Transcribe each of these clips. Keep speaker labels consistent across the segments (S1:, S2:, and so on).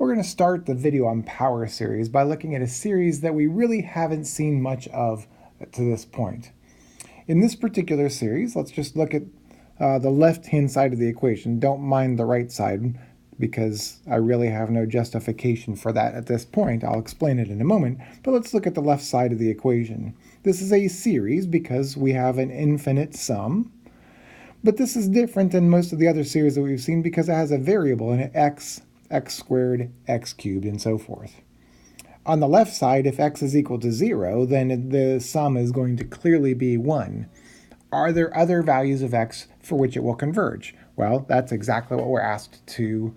S1: We're going to start the video on power series by looking at a series that we really haven't seen much of to this point. In this particular series, let's just look at the left-hand side of the equation. Don't mind the right side because I really have no justification for that at this point. I'll explain it in a moment, but let's look at the left side of the equation. This is a series because we have an infinite sum, but this is different than most of the other series that we've seen because it has a variable in it, x squared, x cubed, and so forth. On the left side, if x is equal to 0, then the sum is going to clearly be 1. Are there other values of x for which it will converge? Well, that's exactly what we're asked to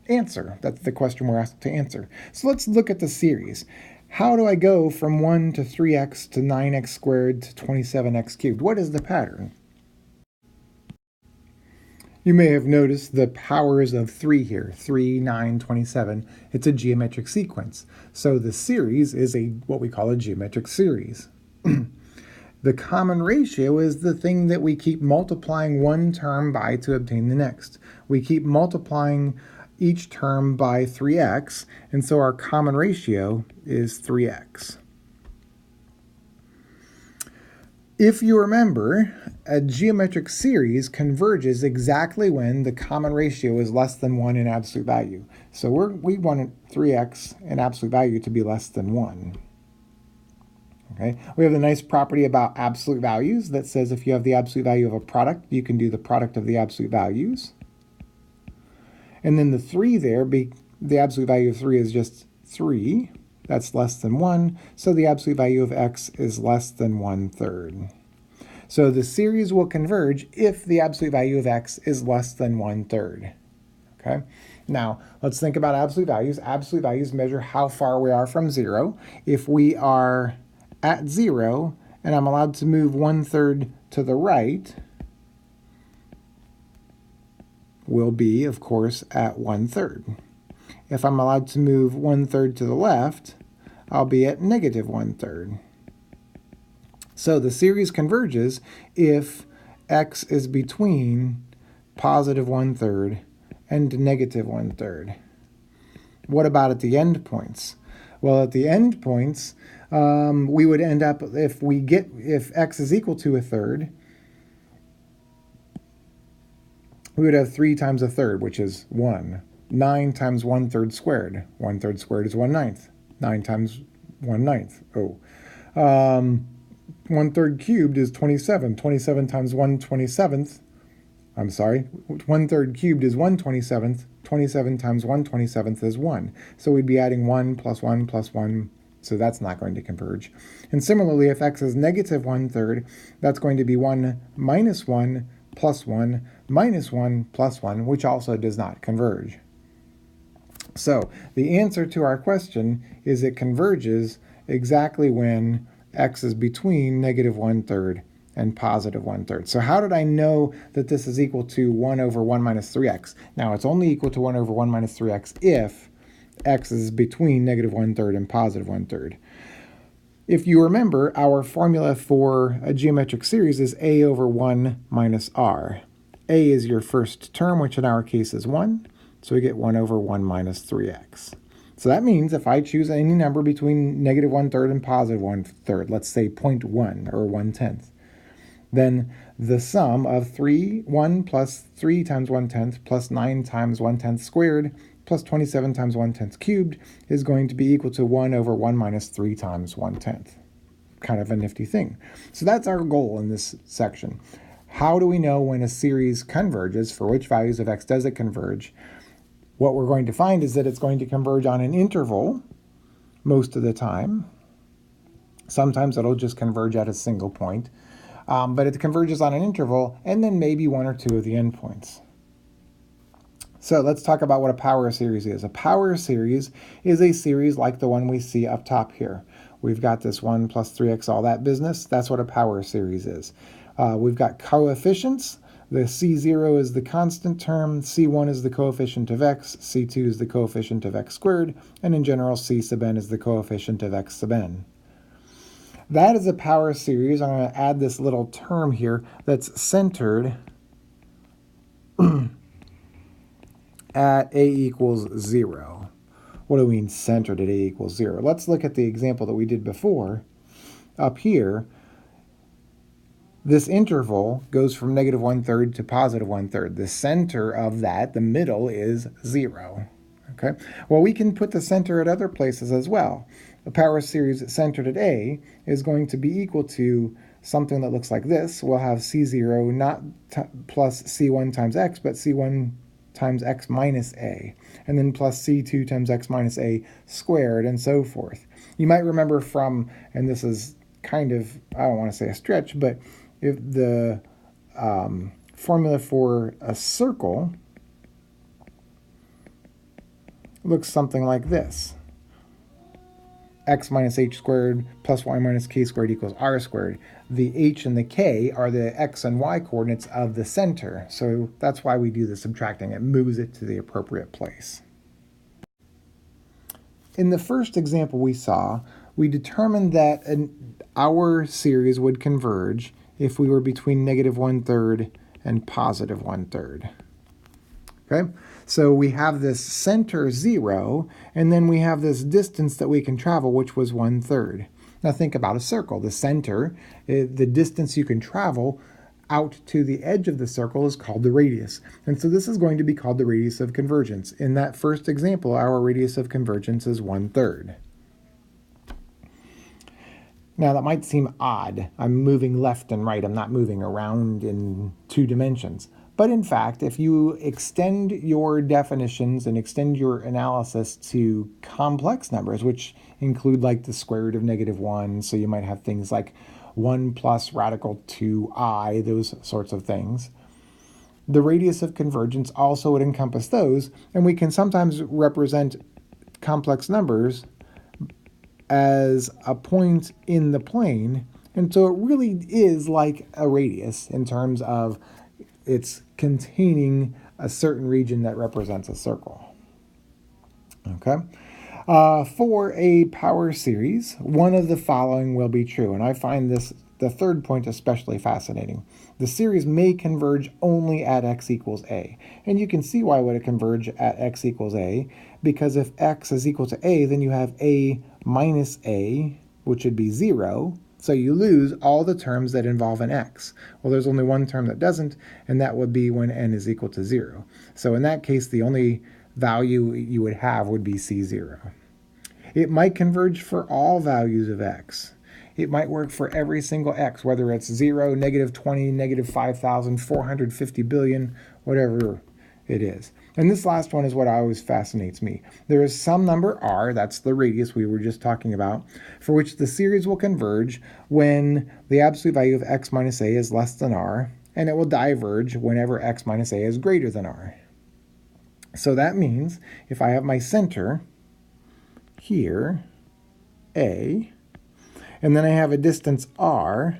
S1: answer. That's the question we're asked to answer. So let's look at the series. How do I go from 1 to 3x to 9x squared to 27x cubed? What is the pattern? You may have noticed the powers of 3 here, 3, 9, 27. It's a geometric sequence. So the series is what we call a geometric series. The common ratio is the thing that we keep multiplying one term by to obtain the next. We keep multiplying each term by 3x, and so our common ratio is 3x. If you remember, a geometric series converges exactly when the common ratio is less than 1 in absolute value. So we want 3x in absolute value to be less than 1. Okay. We have the nice property about absolute values that says if you have the absolute value of a product, you can do the product of the absolute values. And then the 3 there, the absolute value of 3 is just 3. That's less than 1. So the absolute value of x is less than 1/3. So the series will converge if the absolute value of x is less than 1/3. Okay. Now, let's think about absolute values. Absolute values measure how far we are from 0. If we are at 0, and I'm allowed to move 1/3 to the right, will be, of course, at 1/3. If I'm allowed to move 1/3 to the left, I'll be at negative 1/3. So the series converges if x is between positive 1/3 and negative 1/3. What about at the endpoints? Well, at the endpoints, we would end up, if x is equal to 1/3, we would have 3 times 1/3, which is 1. 9 times 1/3 squared. 1/3 squared is 1/9. 9 times 1/9. 1/3 cubed is 27. 27 times 1/27. I'm sorry. 1/3 cubed is 1/27. 27 times 1/27 is 1. So we'd be adding 1 plus 1 plus 1. So that's not going to converge. And similarly, if x is negative 1/3, that's going to be 1 minus 1 plus 1 minus 1 plus 1, which also does not converge. So the answer to our question is it converges exactly when x is between negative 1/3 and positive 1/3. So how did I know that this is equal to 1 over 1 minus 3x? Now it's only equal to 1 over 1 minus 3x if x is between negative 1/3 and positive 1/3. If you remember, our formula for a geometric series is a over 1 minus r. A is your first term, which in our case is 1. So we get 1 over 1 minus 3x. So that means if I choose any number between negative 1/3 and positive 1/3, let's say 0.1 or 1/10, then the sum of 1 plus 3 times 1/10 plus 9 times 1/10 squared plus 27 times 1/10 cubed is going to be equal to 1 over 1 minus 3 times 1/10. Kind of a nifty thing. So that's our goal in this section. How do we know when a series converges? For which values of x does it converge? What we're going to find is that it's going to converge on an interval most of the time. Sometimes it'll just converge at a single point. But it converges on an interval and then maybe 1 or 2 of the endpoints. So let's talk about what a power series is. A power series is a series like the one we see up top here. We've got this 1 plus 3x, all that business. That's what a power series is. We've got coefficients. The C0 is the constant term, C1 is the coefficient of x, C2 is the coefficient of x squared, and in general, C sub n is the coefficient of x sub n. That is a power series. I'm going to add this little term here that's centered at a equals 0. What do we mean centered at a equals 0? Let's look at the example that we did before. Up here, this interval goes from negative 1/3 to positive 1/3. The center of that, the middle, is 0. Okay. Well, we can put the center at other places as well. The power series centered at A is going to be equal to something that looks like this. We'll have C0 not plus C1 times x, but C1 times x minus a, and then plus C2 times x minus a squared, and so forth. You might remember from, and this is kind of, I don't want to say a stretch, but if the formula for a circle looks something like this. X minus h squared plus y minus k squared equals r squared. The h and the k are the x and y coordinates of the center, so that's why we do the subtracting. It moves it to the appropriate place. In the first example we saw, we determined that our series would converge if we were between negative 1/3 and positive 1/3. Okay, so we have this center 0, and then we have this distance that we can travel, which was 1/3. Now think about a circle. The center, the distance you can travel out to the edge of the circle, is called the radius. And so this is going to be called the radius of convergence. In that first example, our radius of convergence is 1/3. Now that might seem odd. I'm moving left and right. I'm not moving around in 2 dimensions. But in fact, if you extend your definitions and extend your analysis to complex numbers, which include like the square root of -1, so you might have things like 1 plus radical 2i, those sorts of things, the radius of convergence also would encompass those, and we can sometimes represent complex numbers as a point in the plane, and so it really is like a radius in terms of it's containing a certain region that represents a circle. Okay. For a power series, one of the following will be true, and I find the third point especially fascinating. The series may converge only at x equals a, and you can see why would it converge at x equals a, because if x is equal to a, then you have a minus a, which would be 0. So you lose all the terms that involve an x. Well, there's only one term that doesn't, and that would be when n is equal to 0. So in that case, the only value you would have would be C0. It might converge for all values of x. It might work for every single x, whether it's 0, -20, -5,000, 450 billion, whatever it is. And this last one is what always fascinates me. There is some number r, that's the radius we were just talking about, for which the series will converge when the absolute value of x minus a is less than r, and it will diverge whenever x minus a is greater than r. So that means if I have my center here, a, and then I have a distance r,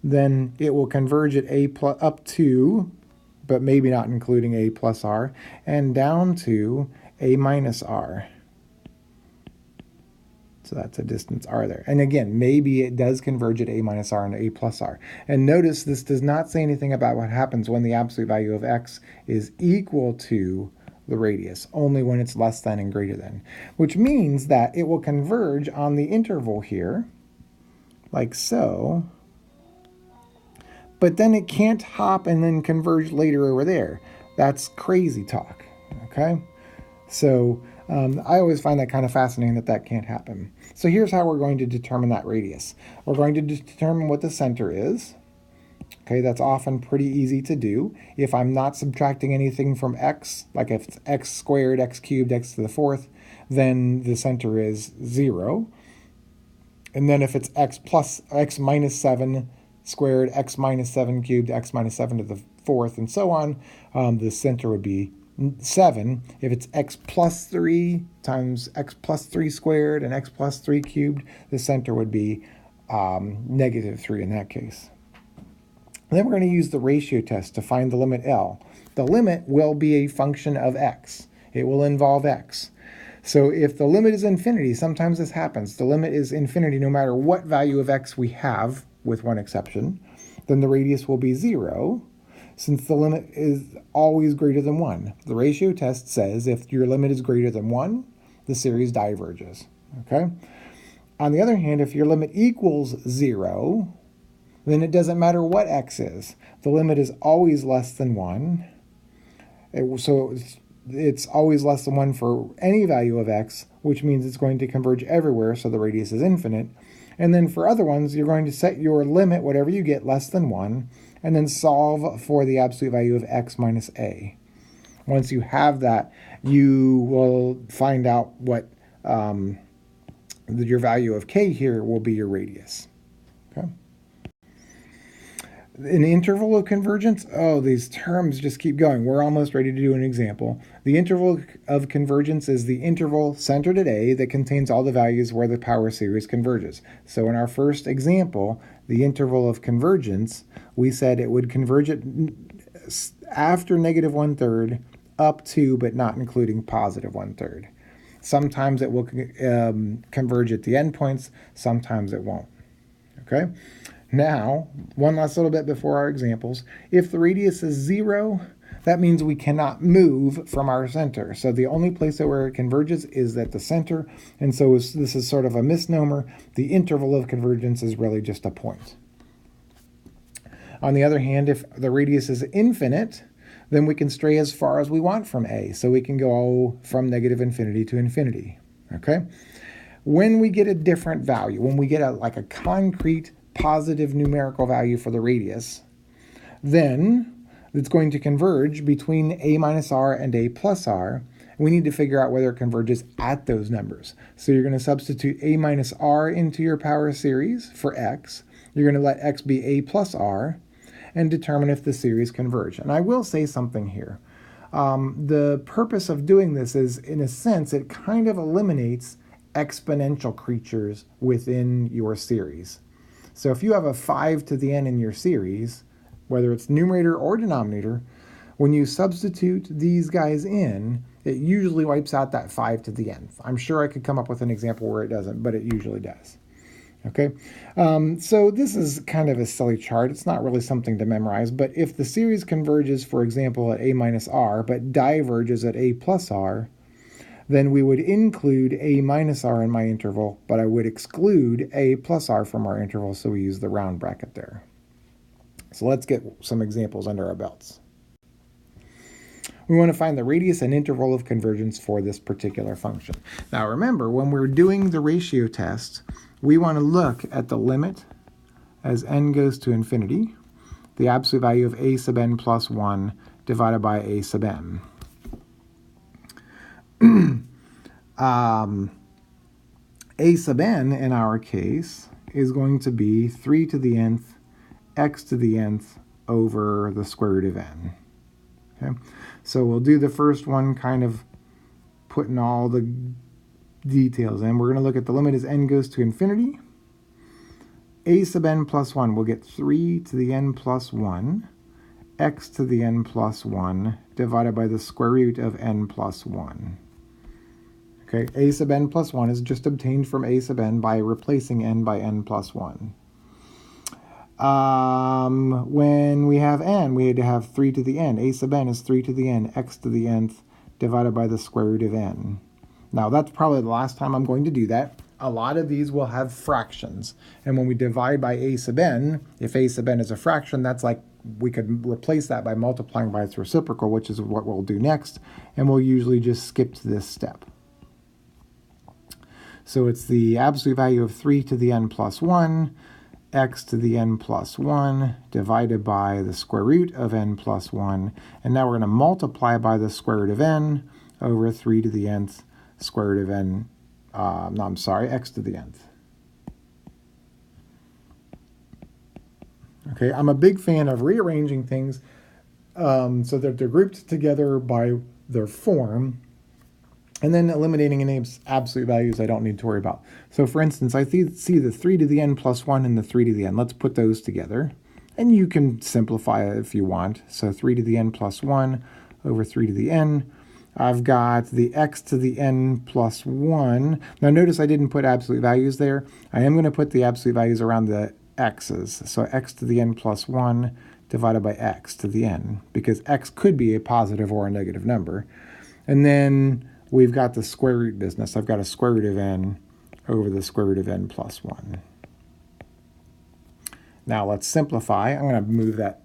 S1: then it will converge at a plus up to, but maybe not including a plus r, and down to a minus r. So that's a distance r there. And again, maybe it does converge at a minus r and a plus r. And notice this does not say anything about what happens when the absolute value of x is equal to the radius, only when it's less than and greater than, which means that it will converge on the interval here, like so, but then it can't hop and then converge later over there. That's crazy talk, okay? So I always find that kind of fascinating that can't happen. So here's how we're going to determine that radius. We're going to determine what the center is. Okay, that's often pretty easy to do. If I'm not subtracting anything from x, like if it's x squared, x cubed, x to the 4th, then the center is 0. And then if it's x minus 7 squared, x minus 7 cubed, x minus 7 to the 4th, and so on, the center would be 7. If it's x plus 3 times x plus 3 squared and x plus 3 cubed, the center would be -3 in that case. Then we're going to use the ratio test to find the limit L. The limit will be a function of x. It will involve x. So if the limit is infinity, sometimes this happens, the limit is infinity no matter what value of x we have, with one exception, then the radius will be 0. since the limit is always greater than 1. The ratio test says if your limit is greater than 1, the series diverges. Okay? On the other hand, if your limit equals 0, then it doesn't matter what x is. The limit is always less than 1. So it's always less than 1 for any value of x, which means it's going to converge everywhere, so the radius is infinite. And then for other ones, you're going to set your limit, whatever you get, less than 1, and then solve for the absolute value of x minus a. Once you have that, you will find out what your value of k here will be your radius. Okay. An interval of convergence, these terms just keep going. We're almost ready to do an example. The interval of convergence is the interval centered at A that contains all the values where the power series converges. So in our first example, the interval of convergence, we said it would converge at after negative 1/3 up to but not including positive 1/3. Sometimes it will converge at the endpoints, sometimes it won't. Okay? Now, one last little bit before our examples. If the radius is 0, that means we cannot move from our center. So the only place that where it converges is at the center. And so this is sort of a misnomer. The interval of convergence is really just a point. On the other hand, if the radius is infinite, then we can stray as far as we want from A. So we can go from negative infinity to infinity. Okay? When we get a different value, when we get a concrete positive numerical value for the radius, then it's going to converge between a minus r and a plus r. We need to figure out whether it converges at those numbers. So you're going to substitute a minus r into your power series for x. You're going to let x be a plus r and determine if the series converge. And I will say something here. The purpose of doing this is, in a sense, it kind of eliminates exponential creatures within your series. So if you have a 5 to the n in your series, whether it's numerator or denominator, when you substitute these guys in, it usually wipes out that 5 to the nth. I'm sure I could come up with an example where it doesn't, but it usually does. Okay, so this is kind of a silly chart. It's not really something to memorize, but if the series converges, for example, at a minus r, but diverges at a plus r, then we would include a minus r in my interval, but I would exclude a plus r from our interval, so we use the round bracket there. So let's get some examples under our belts. We want to find the radius and interval of convergence for this particular function. Now remember, when we're doing the ratio test, we want to look at the limit as n goes to infinity, the absolute value of a sub n plus 1 divided by a sub m. A sub n, in our case, is going to be 3 to the nth x to the nth over the square root of n. Okay, so we'll do the first one kind of putting all the details in. We're going to look at the limit as n goes to infinity. A sub n plus 1 will get 3 to the n plus 1 x to the n plus 1 divided by the square root of n plus 1. Okay, a sub n plus 1 is just obtained from a sub n by replacing n by n plus 1. When we have n, we had to have 3 to the n. A sub n is 3 to the n, x to the nth divided by the square root of n. Now, that's probably the last time I'm going to do that. A lot of these will have fractions. And when we divide by a sub n, if a sub n is a fraction, that's like we could replace that by multiplying by its reciprocal, which is what we'll do next. And we'll usually just skip to this step. So it's the absolute value of 3 to the n plus 1, x to the n plus 1, divided by the square root of n plus 1. And now we're going to multiply by the square root of n over 3 to the nth square root of n, x to the nth. Okay, I'm a big fan of rearranging things so that they're grouped together by their form, and then eliminating any absolute values I don't need to worry about. So for instance, I see the 3 to the n plus 1 and the 3 to the n. Let's put those together. And you can simplify it if you want. So 3 to the n plus 1 over 3 to the n. I've got the x to the n plus 1. Now notice I didn't put absolute values there. I am going to put the absolute values around the x's. So x to the n plus 1 divided by x to the n, because x could be a positive or a negative number. And then we've got the square root business. I've got a square root of n over the square root of n plus 1. Now let's simplify. I'm going to move that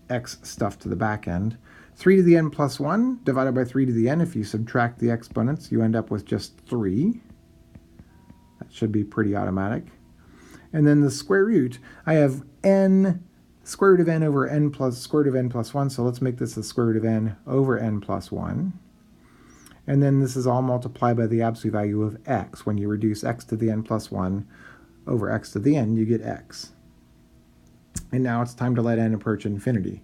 S1: x stuff to the back end. 3 to the n plus 1 divided by 3 to the n. If you subtract the exponents, you end up with just 3. That should be pretty automatic. And then the square root, I have n, square root of n over n plus square root of n plus 1. So let's make this the square root of n over n plus 1. And then this is all multiplied by the absolute value of x. When you reduce x to the n plus 1 over x to the n, you get x. And now it's time to let n approach infinity.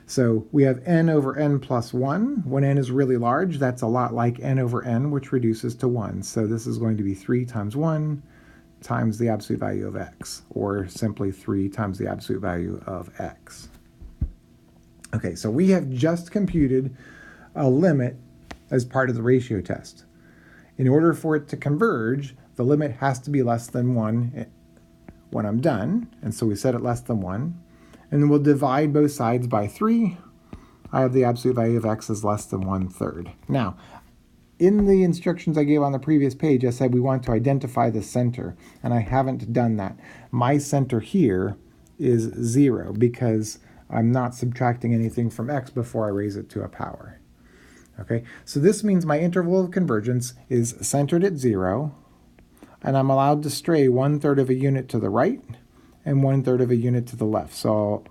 S1: So we have n over n plus 1. When n is really large, that's a lot like n over n, which reduces to 1. So this is going to be 3 times 1 times the absolute value of x, or simply 3 times the absolute value of x. Okay, so we have just computed a limit as part of the ratio test. In order for it to converge, the limit has to be less than 1 when I'm done, and so we set it less than 1. And then we'll divide both sides by 3. I have the absolute value of x is less than 1/3. Now, in the instructions I gave on the previous page, I said we want to identify the center, and I haven't done that. My center here is 0 because I'm not subtracting anything from x before I raise it to a power. Okay, so this means my interval of convergence is centered at 0, and I'm allowed to stray 1/3 of a unit to the right and 1/3 of a unit to the left. So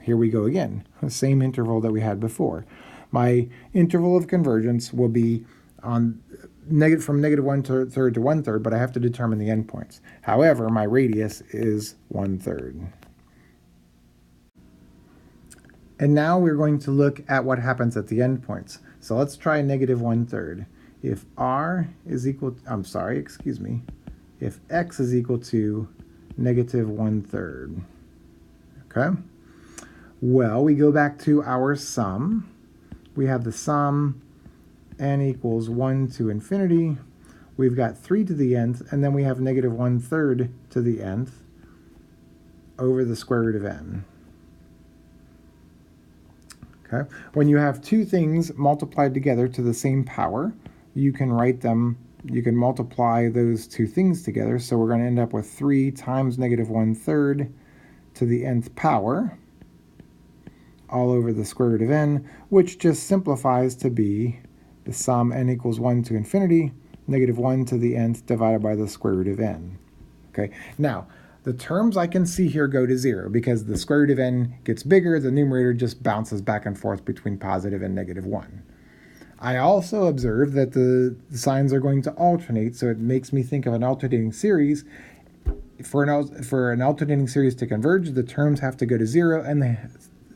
S1: here we go again, the same interval that we had before. My interval of convergence will be from negative 1/3 to 1/3, but I have to determine the endpoints. However, my radius is 1/3. And now we're going to look at what happens at the endpoints. So let's try negative 1/3. If if x is equal to negative 1/3. Okay? Well, we go back to our sum. We have the sum n equals 1 to infinity. We've got 3 to the nth, and then we have negative 1/3 to the nth over the square root of n. Okay? When you have two things multiplied together to the same power, you can write them, you can multiply those two things together. So we're going to end up with 3 times negative 1/3 to the nth power all over the square root of n, which just simplifies to be the sum n equals 1 to infinity, negative 1 to the nth divided by the square root of n. Okay, now the terms I can see here go to 0 because the square root of n gets bigger, the numerator just bounces back and forth between positive and negative 1. I also observe that the signs are going to alternate, so it makes me think of an alternating series. For an alternating series to converge, the terms have to go to 0, and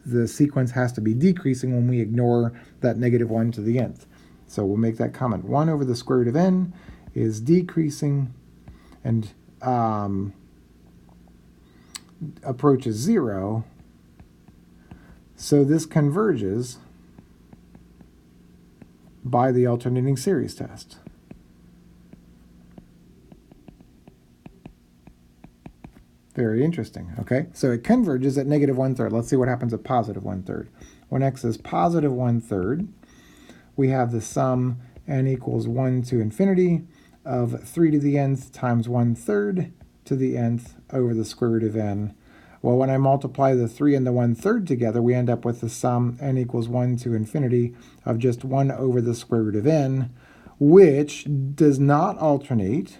S1: the sequence has to be decreasing when we ignore that negative 1 to the nth. So we'll make that comment. 1 over the square root of n is decreasing and approaches 0. So this converges by the alternating series test. Very interesting, okay? So it converges at negative 1/3. Let's see what happens at positive 1/3. When x is positive 1/3, we have the sum n equals 1 to infinity of 3 to the nth times 1/3 to the nth over the square root of n. Well, when I multiply the 3 and the 1/3 together, we end up with the sum n equals 1 to infinity of just 1 over the square root of n, which does not alternate.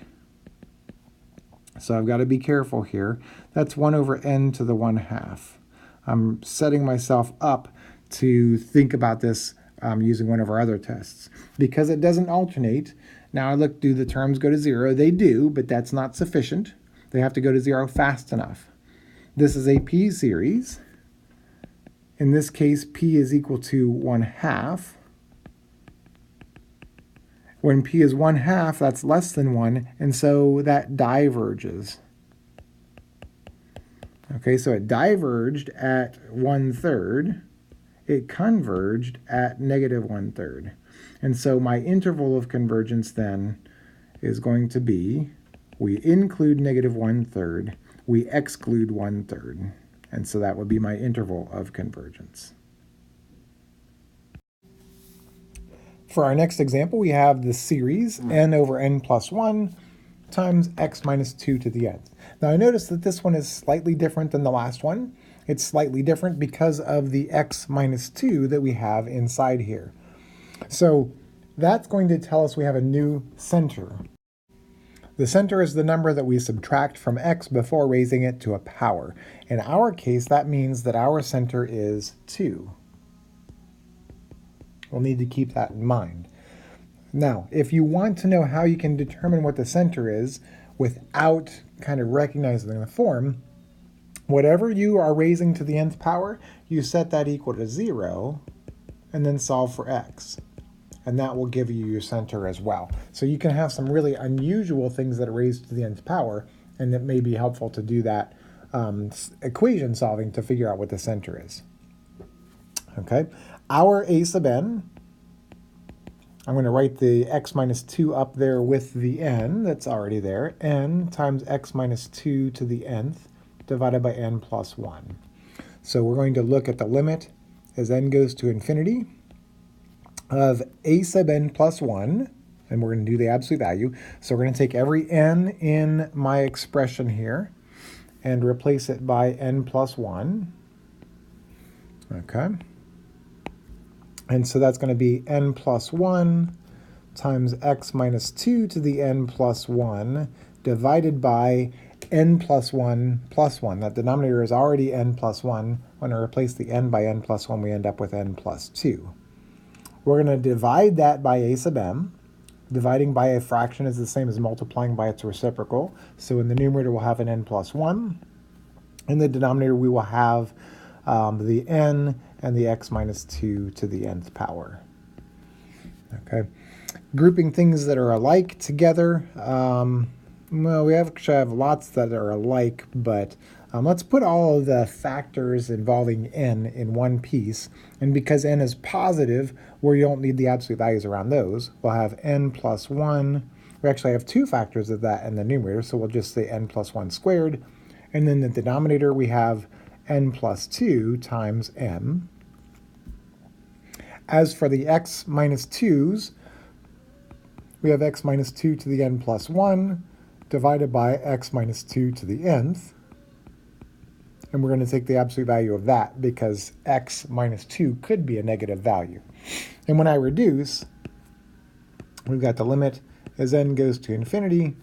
S1: So I've got to be careful here. That's 1 over n to the 1/2. I'm setting myself up to think about this using one of our other tests. Because it doesn't alternate, now I look, do the terms go to 0? They do, but that's not sufficient. They have to go to 0 fast enough. This is a p series. In this case, p is equal to 1/2. When p is 1/2, that's less than 1, and so that diverges. Okay, so it diverged at 1/3. It converged at negative 1/3. And so my interval of convergence then is going to be, we include negative 1/3, we exclude 1/3. And so that would be my interval of convergence. For our next example, we have the series n over n plus 1 times x minus 2 to the nth. Now I notice that this one is slightly different than the last one. It's slightly different because of the x minus 2 that we have inside here. So that's going to tell us we have a new center. The center is the number that we subtract from x before raising it to a power. In our case, that means that our center is 2. We'll need to keep that in mind. Now, if you want to know how you can determine what the center is without kind of recognizing the form, whatever you are raising to the nth power, you set that equal to 0 and then solve for x. And that will give you your center as well. So you can have some really unusual things that are raised to the nth power, and it may be helpful to do that equation solving to figure out what the center is. Okay, our a sub n, I'm going to write the x minus 2 up there with the n that's already there, n times x minus 2 to the nth divided by n plus 1. So we're going to look at the limit as n goes to infinity of a sub n plus 1, and we're going to do the absolute value. So we're going to take every n in my expression here and replace it by n plus 1. Okay. And so that's going to be n plus 1 times x minus 2 to the n plus 1 divided by n plus 1 plus 1. That denominator is already n plus 1. When I replace the n by n plus 1, we end up with n plus 2. We're going to divide that by a sub m. Dividing by a fraction is the same as multiplying by its reciprocal. So in the numerator, we'll have an n plus 1. In the denominator, we will have the n and the x minus 2 to the nth power. Okay. Grouping things that are alike together. Well, we actually have lots that are alike, but let's put all of the factors involving n in one piece. And because n is positive, we don't need the absolute values around those. We'll have n plus 1. We actually have two factors of that in the numerator, so we'll just say n plus 1 squared. And then the denominator, we have n plus 2 times m. As for the x minus 2's, we have x minus 2 to the n plus 1 divided by x minus 2 to the nth. And we're going to take the absolute value of that because x minus 2 could be a negative value. And when I reduce, we've got the limit as n goes to infinity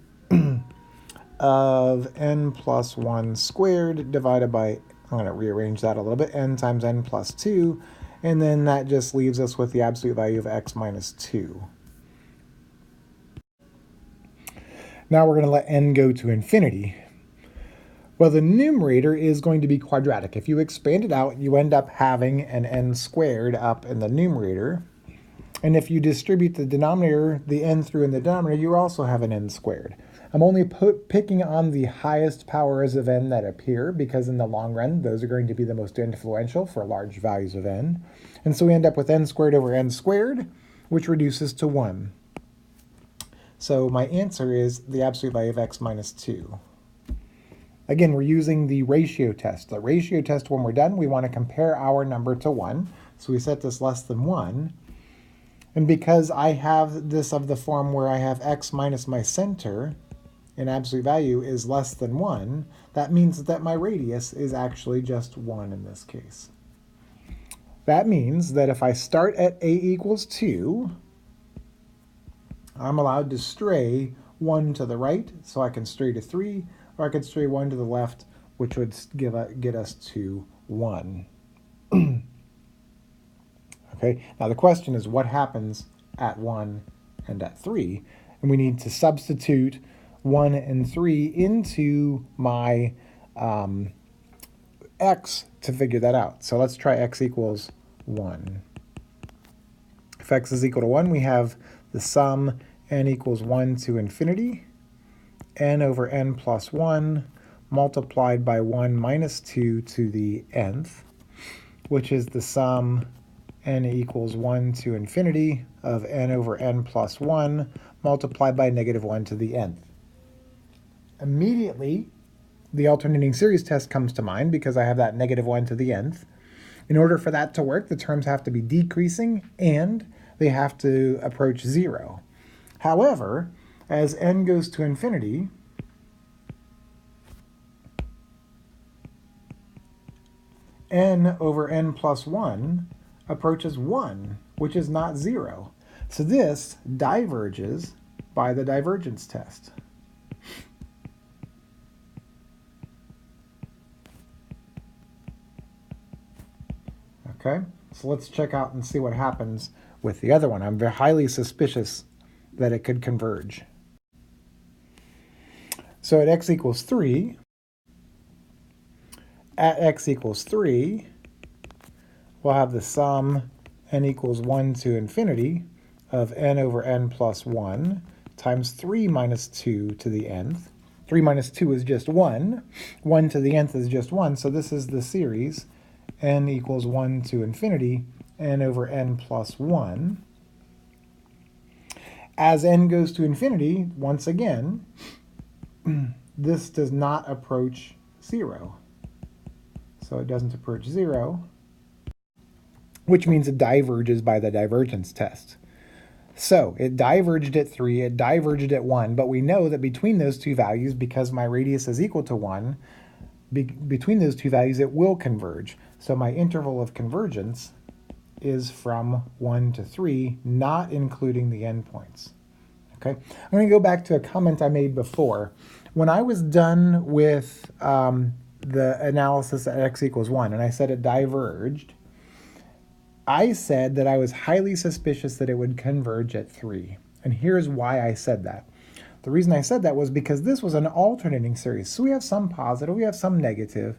S1: of n plus 1 squared divided by, I'm going to rearrange that a little bit, n times n plus 2. And then that just leaves us with the absolute value of x minus 2. Now we're going to let n go to infinity. Well, the numerator is going to be quadratic. If you expand it out, you end up having an n squared up in the numerator. And if you distribute the denominator, the n through in the denominator, you also have an n squared. I'm only picking on the highest powers of n that appear because in the long run, those are going to be the most influential for large values of n. And so we end up with n squared over n squared, which reduces to 1. So my answer is the absolute value of x minus 2. Again, we're using the ratio test. The ratio test, when we're done, we want to compare our number to 1. So we set this less than 1. And because I have this of the form where I have x minus my center in absolute value is less than 1, that means that my radius is actually just 1 in this case. That means that if I start at a equals 2, I'm allowed to stray 1 to the right, so I can stray to 3, or I could stray 1 to the left, which would get us to 1. Okay, now the question is what happens at 1 and at 3? And we need to substitute 1 and 3 into my x to figure that out. So let's try x equals 1. If x is equal to 1, we have the sum n equals 1 to infinity, n over n plus 1 multiplied by 1 minus 2 to the nth, which is the sum n equals 1 to infinity of n over n plus 1 multiplied by negative 1 to the nth. Immediately, the alternating series test comes to mind because I have that -1 to the nth. In order for that to work, the terms have to be decreasing and they have to approach 0. However, as n goes to infinity, n over n plus 1 approaches 1, which is not 0. So this diverges by the divergence test. Okay, so let's check out and see what happens with the other one. I'm very highly suspicious that it could converge. So at x equals 3, we'll have the sum n equals 1 to infinity of n over n plus 1 times 3 minus 2 to the nth. 3 minus 2 is just 1. 1 to the nth is just 1, so this is the series n equals 1 to infinity, n over n plus 1. As n goes to infinity, once again, this does not approach 0. So it doesn't approach 0, which means it diverges by the divergence test. So it diverged at 3, it diverged at 1, but we know that between those two values, because my radius is equal to 1, between those two values it will converge. So my interval of convergence is from 1 to 3, not including the endpoints. Okay, I'm going to go back to a comment I made before. When I was done with the analysis at x equals 1, and I said it diverged, I said that I was highly suspicious that it would converge at 3. And here's why I said that. The reason I said that was because this was an alternating series. So we have some positive, we have some negative.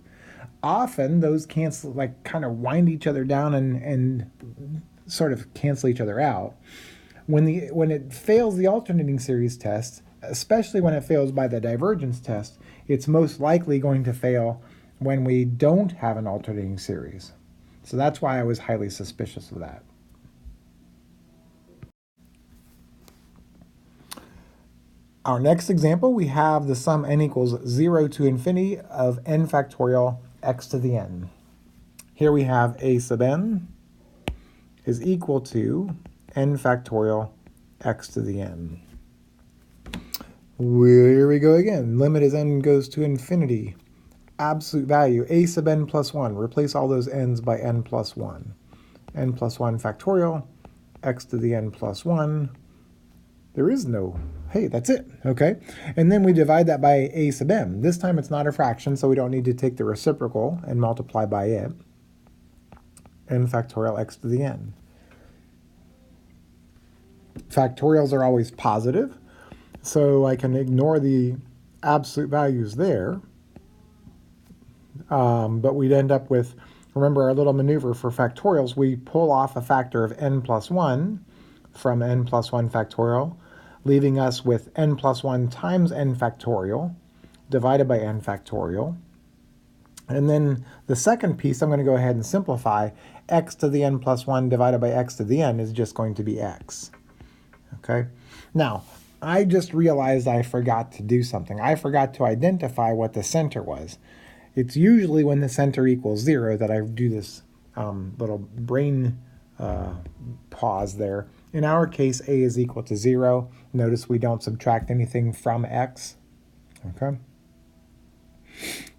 S1: Often those cancel, like kind of wind each other down and sort of cancel each other out. When it fails the alternating series test, especially when it fails by the divergence test, it's most likely going to fail when we don't have an alternating series. So that's why I was highly suspicious of that. Our next example, we have the sum n equals 0 to infinity of n factorial x to the n. Here we have a sub n is equal to n factorial x to the n. Here we go again. Limit as n goes to infinity. Absolute value, a sub n plus 1. Replace all those n's by n plus 1. N plus 1 factorial, x to the n plus 1. There is no, hey, that's it, okay? And then we divide that by a sub m. This time it's not a fraction, so we don't need to take the reciprocal and multiply by it. N factorial x to the n. Factorials are always positive, so I can ignore the absolute values there. But we'd end up with, remember our little maneuver for factorials, we pull off a factor of n plus 1 from n plus 1 factorial, leaving us with n plus 1 times n factorial divided by n factorial. And then the second piece, I'm going to go ahead and simplify. X to the n plus 1 divided by x to the n is just going to be x. Okay? Now, I just realized I forgot to do something. I forgot to identify what the center was. It's usually when the center equals 0 that I do this little brain pause there. In our case, a is equal to 0. Notice we don't subtract anything from x. Okay?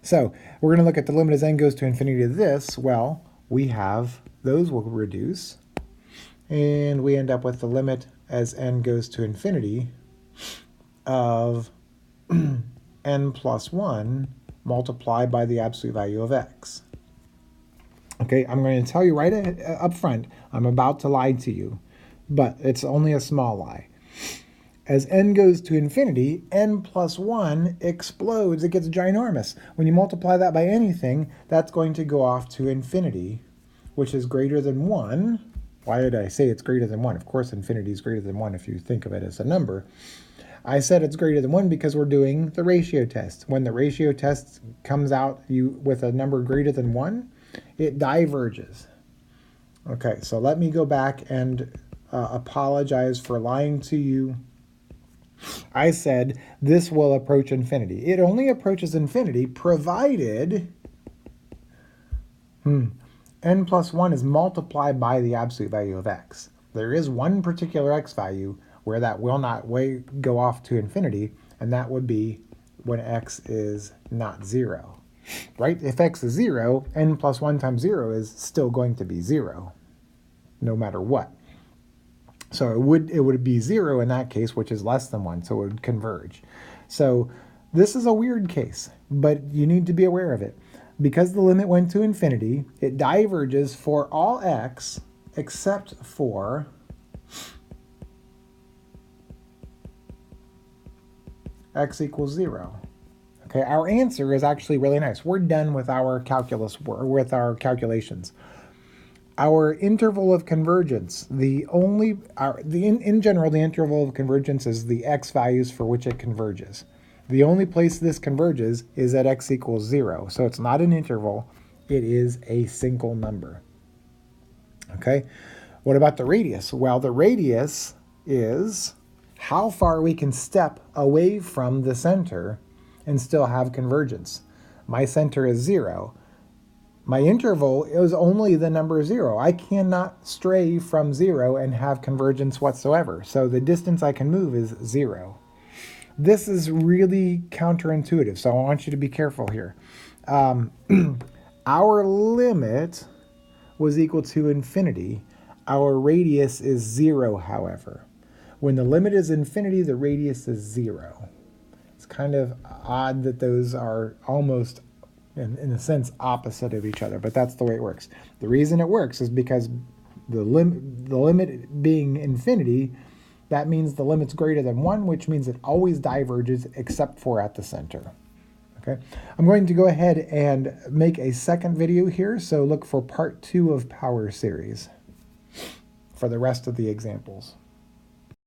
S1: So we're going to look at the limit as n goes to infinity to this. Well, we have, those will reduce. And we end up with the limit as n goes to infinity of n plus 1 multiplied by the absolute value of x. Okay, I'm going to tell you right up front, I'm about to lie to you, but it's only a small lie. As n goes to infinity, n plus 1 explodes. It gets ginormous. When you multiply that by anything, that's going to go off to infinity, which is greater than 1. Why did I say it's greater than 1? Of course, infinity is greater than 1 if you think of it as a number. I said it's greater than 1 because we're doing the ratio test. When the ratio test comes out with a number greater than 1, it diverges. Okay, so let me go back and apologize for lying to you I said this will approach infinity. It only approaches infinity provided n plus 1 is multiplied by the absolute value of x. There is one particular x value where that will not go off to infinity, and that would be when x is not 0. Right? If x is 0, n plus 1 times 0 is still going to be 0, no matter what. So it would be 0 in that case, which is less than 1, so it would converge. So this is a weird case, but you need to be aware of it. Because the limit went to infinity, it diverges for all x except for x equals 0. Okay, our answer is actually really nice. We're done with our calculus, with our calculations. Our interval of convergence, in general, the interval of convergence is the x values for which it converges. The only place this converges is at x equals 0. So it's not an interval, it is a single number. Okay, what about the radius? Well, the radius is how far we can step away from the center and still have convergence. My center is 0. My interval is only the number 0. I cannot stray from 0 and have convergence whatsoever. So the distance I can move is 0. This is really counterintuitive, so I want you to be careful here. Our limit was equal to infinity. Our radius is 0, however. When the limit is infinity, the radius is 0. It's kind of odd that those are almost, in a sense, opposite of each other, but that's the way it works. The reason it works is because the limit being infinity, that means the limit's greater than 1, which means it always diverges except for at the center. Okay, I'm going to go ahead and make a second video here, so look for part 2 of Power Series for the rest of the examples.